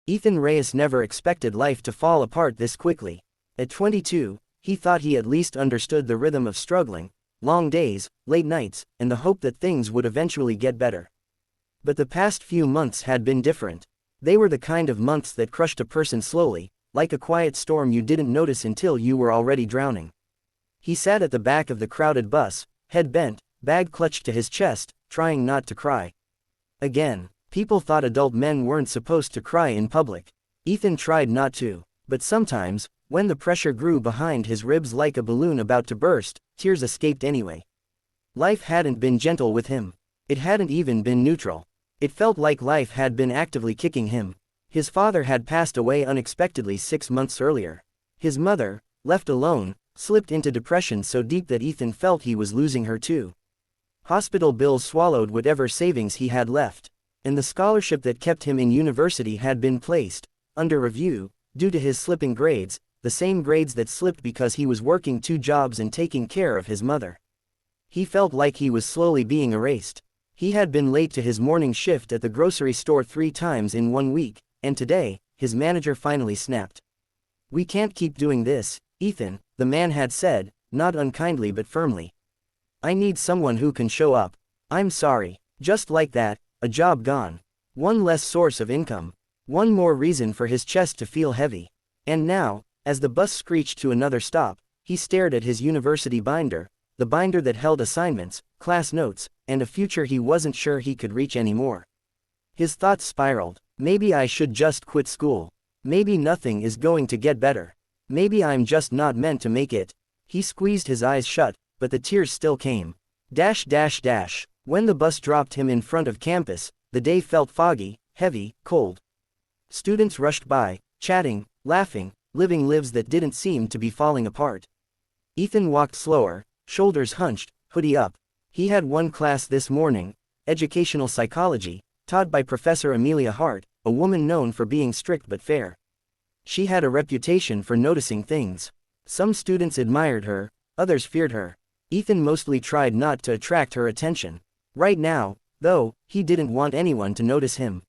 Ethan Reyes never expected life to fall apart this quickly. At 22, he thought he at least understood the rhythm of struggling, long days, late nights, and the hope that things would eventually get better. But the past few months had been different. They were the kind of months that crushed a person slowly, like a quiet storm you didn't notice until you were already drowning. He sat at the back of the crowded bus, head bent, bag clutched to his chest, trying not to cry. Again, people thought adult men weren't supposed to cry in public. Ethan tried not to, but sometimes, when the pressure grew behind his ribs like a balloon about to burst, tears escaped anyway. Life hadn't been gentle with him. It hadn't even been neutral. It felt like life had been actively kicking him. His father had passed away unexpectedly 6 months earlier. His mother, left alone, slipped into depression so deep that Ethan felt he was losing her too. Hospital bills swallowed whatever savings he had left, and the scholarship that kept him in university had been placed under review due to his slipping grades, the same grades that slipped because he was working 2 jobs and taking care of his mother. He felt like he was slowly being erased. He had been late to his morning shift at the grocery store 3 times in 1 week, and today, his manager finally snapped. "We can't keep doing this, Ethan," the man had said, not unkindly but firmly. "I need someone who can show up. I'm sorry." Just like that, a job gone. One less source of income. One more reason for his chest to feel heavy. And now, as the bus screeched to another stop, he stared at his university binder, the binder that held assignments, class notes, and a future he wasn't sure he could reach anymore. His thoughts spiraled. Maybe I should just quit school. Maybe nothing is going to get better. Maybe I'm just not meant to make it. He squeezed his eyes shut, but the tears still came. When the bus dropped him in front of campus, the day felt foggy, heavy, cold. Students rushed by, chatting, laughing, living lives that didn't seem to be falling apart. Ethan walked slower, shoulders hunched, hoodie up. He had one class this morning, educational psychology, taught by Professor Amelia Hart, a woman known for being strict but fair. She had a reputation for noticing things. Some students admired her, others feared her. Ethan mostly tried not to attract her attention. Right now, though, he didn't want anyone to notice him.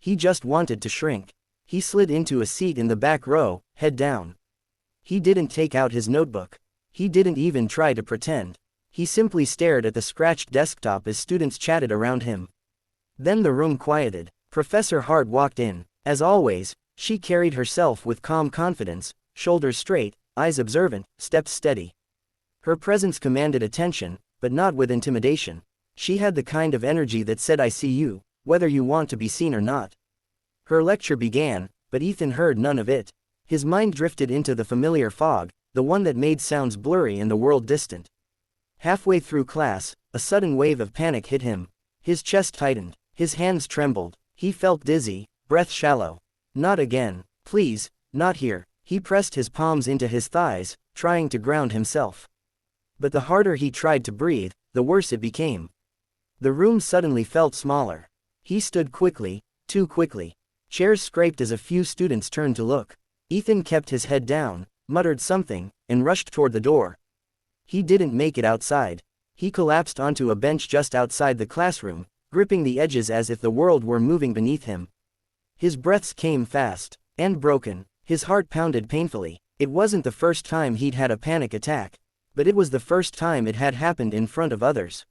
He just wanted to shrink. He slid into a seat in the back row, head down. He didn't take out his notebook. He didn't even try to pretend. He simply stared at the scratched desktop as students chatted around him. Then the room quieted. Professor Hart walked in. As always, she carried herself with calm confidence, shoulders straight, eyes observant, steps steady. Her presence commanded attention, but not with intimidation. She had the kind of energy that said, "I see you, whether you want to be seen or not." Her lecture began, but Ethan heard none of it. His mind drifted into the familiar fog, the one that made sounds blurry and the world distant. Halfway through class, a sudden wave of panic hit him. His chest tightened, his hands trembled, he felt dizzy, breath shallow. Not again, please, not here. He pressed his palms into his thighs, trying to ground himself. But the harder he tried to breathe, the worse it became. The room suddenly felt smaller. He stood quickly, too quickly. Chairs scraped as a few students turned to look. Ethan kept his head down, muttered something, and rushed toward the door. He didn't make it outside. He collapsed onto a bench just outside the classroom, gripping the edges as if the world were moving beneath him. His breaths came fast and broken. His heart pounded painfully. It wasn't the first time he'd had a panic attack, but it was the first time it had happened in front of others.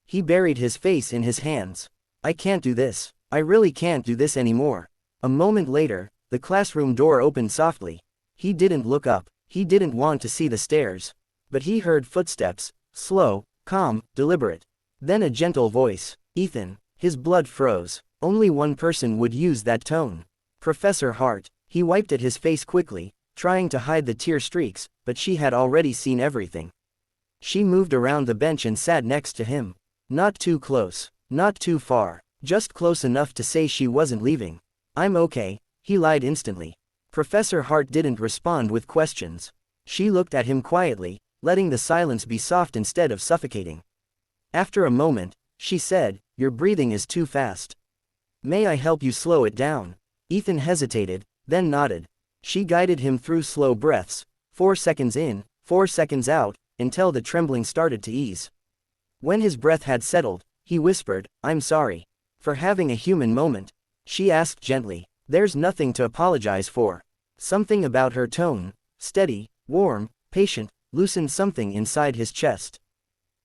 He buried his face in his hands. "I can't do this. I really can't do this anymore." A moment later, the classroom door opened softly. He didn't look up. He didn't want to see the stairs. But he heard footsteps, slow, calm, deliberate. Then a gentle voice. "Ethan." His blood froze. Only one person would use that tone. Professor Hart. He wiped at his face quickly, trying to hide the tear streaks, but she had already seen everything. She moved around the bench and sat next to him. Not too close, not too far, just close enough to say she wasn't leaving. "I'm okay," he lied instantly. Professor Hart didn't respond with questions. She looked at him quietly, letting the silence be soft instead of suffocating. After a moment, she said, "Your breathing is too fast. May I help you slow it down?" Ethan hesitated, then nodded. She guided him through slow breaths, 4 seconds in, 4 seconds out, until the trembling started to ease. When his breath had settled, he whispered, "I'm sorry for having a human moment." She asked gently, There's nothing to apologize for. Something about her tone, steady, warm, patient, loosened something inside his chest.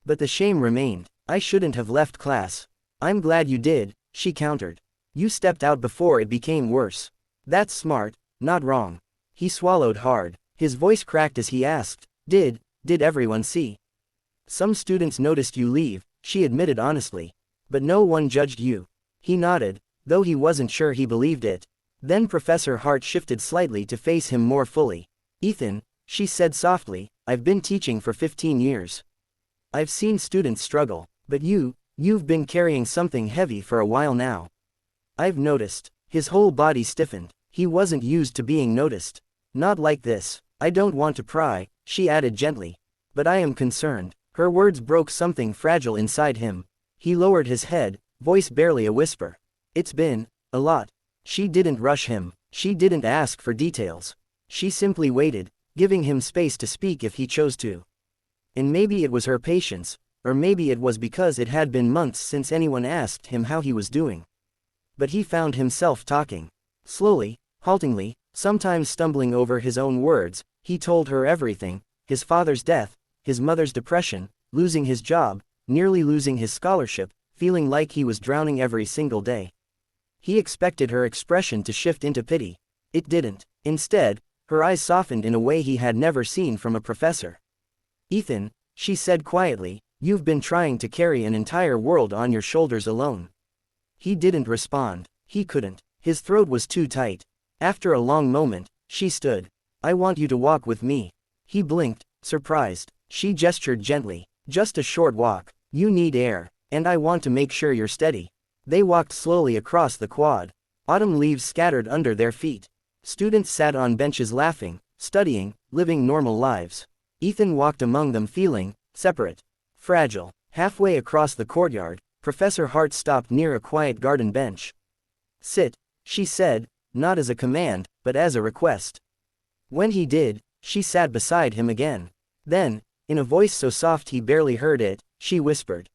But the shame remained. I shouldn't have left class. I'm glad you did, she countered. You stepped out before it became worse. That's smart, not wrong. He swallowed hard. His voice cracked as he asked, Did everyone see? Some students noticed you leave, she admitted honestly. But no one judged you. He nodded, though he wasn't sure he believed it. Then Professor Hart shifted slightly to face him more fully. Ethan, she said softly, I've been teaching for 15 years. I've seen students struggle, but you've been carrying something heavy for a while now. I've noticed. His whole body stiffened. He wasn't used to being noticed. Not like this. I don't want to pry, she added gently. But I am concerned. Her words broke something fragile inside him. He lowered his head, voice barely a whisper. It's been a lot. She didn't rush him. She didn't ask for details. She simply waited, giving him space to speak if he chose to. And maybe it was her patience, or maybe it was because it had been months since anyone asked him how he was doing. But he found himself talking. Slowly, haltingly, sometimes stumbling over his own words, he told her everything: his father's death, his mother's depression, losing his job, nearly losing his scholarship, feeling like he was drowning every single day. He expected her expression to shift into pity. It didn't. Instead, her eyes softened in a way he had never seen from a professor. Ethan, she said quietly, you've been trying to carry an entire world on your shoulders alone. He didn't respond. He couldn't. His throat was too tight. After a long moment, she stood. I want you to walk with me. He blinked, surprised. She gestured gently. Just a short walk. You need air, and I want to make sure you're steady. They walked slowly across the quad. Autumn leaves scattered under their feet. Students sat on benches laughing, studying, living normal lives. Ethan walked among them feeling separate, fragile. Halfway across the courtyard, Professor Hart stopped near a quiet garden bench. Sit, she said, not as a command, but as a request. When he did, she sat beside him again. Then, in a voice so soft he barely heard it, she whispered,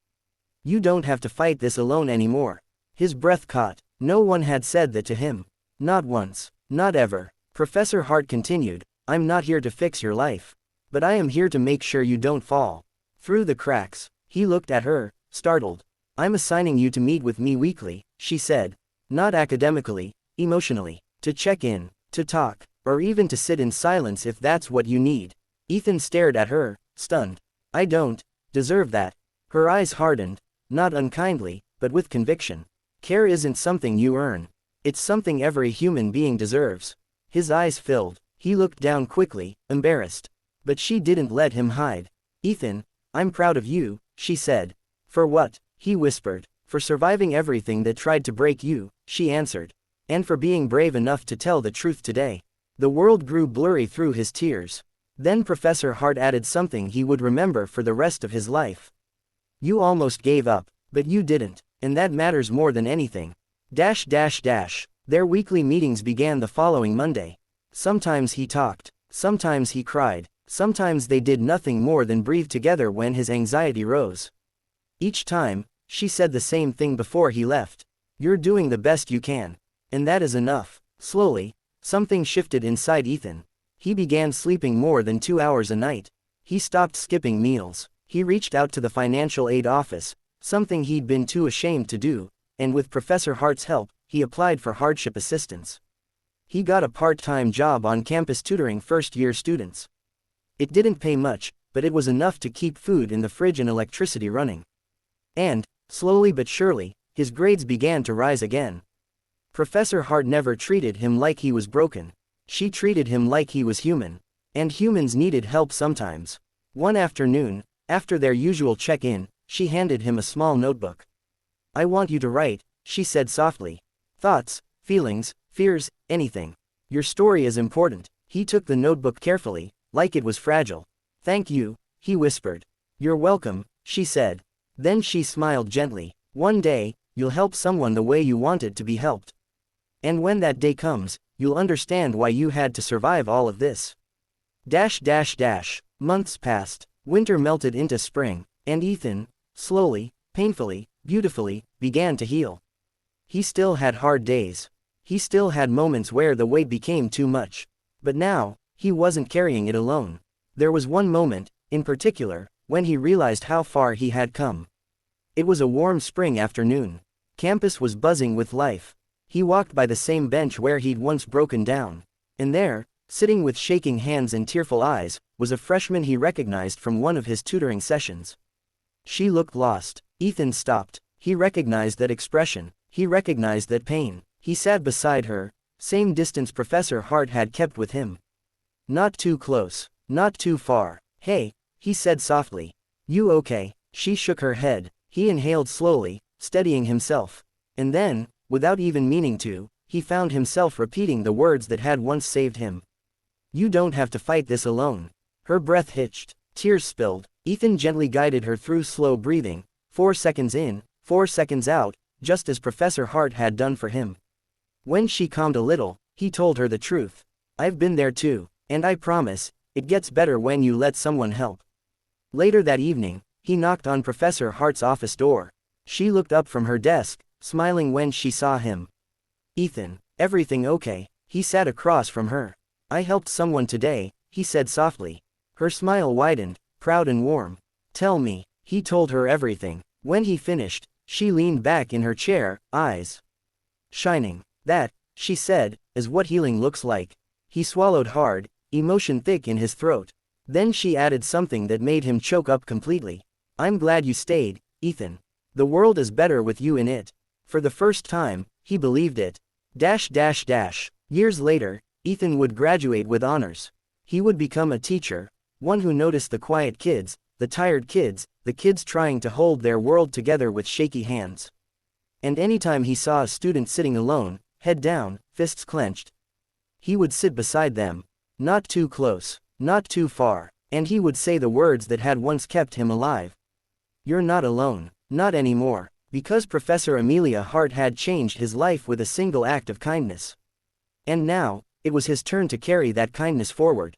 You don't have to fight this alone anymore. His breath caught. No one had said that to him. Not once. Not ever. Professor Hart continued, I'm not here to fix your life. But I am here to make sure you don't fall through the cracks. He looked at her, startled. I'm assigning you to meet with me weekly, she said. Not academically, emotionally. To check in, to talk, or even to sit in silence if that's what you need. Ethan stared at her, stunned. I don't deserve that. Her eyes hardened, not unkindly, but with conviction. Care isn't something you earn. It's something every human being deserves. His eyes filled. He looked down quickly, embarrassed. But she didn't let him hide. Ethan, I'm proud of you, she said. For what? He whispered. For surviving everything that tried to break you, she answered. And for being brave enough to tell the truth today. The world grew blurry through his tears. Then Professor Hart added something he would remember for the rest of his life. You almost gave up, but you didn't, and that matters more than anything. Their weekly meetings began the following Monday. Sometimes he talked, sometimes he cried, sometimes they did nothing more than breathe together when his anxiety rose. Each time, she said the same thing before he left. You're doing the best you can. And that is enough. Slowly, something shifted inside Ethan. He began sleeping more than 2 hours a night. He stopped skipping meals. He reached out to the financial aid office, something he'd been too ashamed to do, and with Professor Hart's help, he applied for hardship assistance. He got a part-time job on campus tutoring first-year students. It didn't pay much, but it was enough to keep food in the fridge and electricity running. And, slowly but surely, his grades began to rise again. Professor Hart never treated him like he was broken. She treated him like he was human. And humans needed help sometimes. One afternoon, after their usual check-in, she handed him a small notebook. I want you to write, she said softly. Thoughts, feelings, fears, anything. Your story is important. He took the notebook carefully, like it was fragile. Thank you, he whispered. You're welcome, she said. Then she smiled gently. One day, you'll help someone the way you wanted to be helped. And when that day comes, you'll understand why you had to survive all of this. Months passed. Winter melted into spring, and Ethan, slowly, painfully, beautifully, began to heal. He still had hard days. He still had moments where the weight became too much. But now, he wasn't carrying it alone. There was one moment, in particular, when he realized how far he had come. It was a warm spring afternoon. Campus was buzzing with life. He walked by the same bench where he'd once broken down. And there, sitting with shaking hands and tearful eyes, was a freshman he recognized from one of his tutoring sessions. She looked lost. Ethan stopped. He recognized that expression. He recognized that pain. He sat beside her, same distance Professor Hart had kept with him. Not too close. Not too far. Hey, he said softly. You okay? She shook her head. He inhaled slowly, steadying himself. And then, without even meaning to, he found himself repeating the words that had once saved him. You don't have to fight this alone. Her breath hitched. Tears spilled. Ethan gently guided her through slow breathing, 4 seconds in, 4 seconds out, just as Professor Hart had done for him. When she calmed a little, he told her the truth. I've been there too, and I promise, it gets better when you let someone help. Later that evening, he knocked on Professor Hart's office door. She looked up from her desk, smiling when she saw him. Ethan, everything okay? He sat across from her. I helped someone today, he said softly. Her smile widened, proud and warm. Tell me. He told her everything. When he finished, she leaned back in her chair, eyes shining. That, she said, is what healing looks like. He swallowed hard, emotion thick in his throat. Then she added something that made him choke up completely. I'm glad you stayed, Ethan. The world is better with you in it. For the first time, he believed it. Years later, Ethan would graduate with honors. He would become a teacher, one who noticed the quiet kids, the tired kids, the kids trying to hold their world together with shaky hands. And anytime he saw a student sitting alone, head down, fists clenched, he would sit beside them. Not too close, not too far, and he would say the words that had once kept him alive. You're not alone, not anymore, because Professor Amelia Hart had changed his life with a single act of kindness. And now, it was his turn to carry that kindness forward.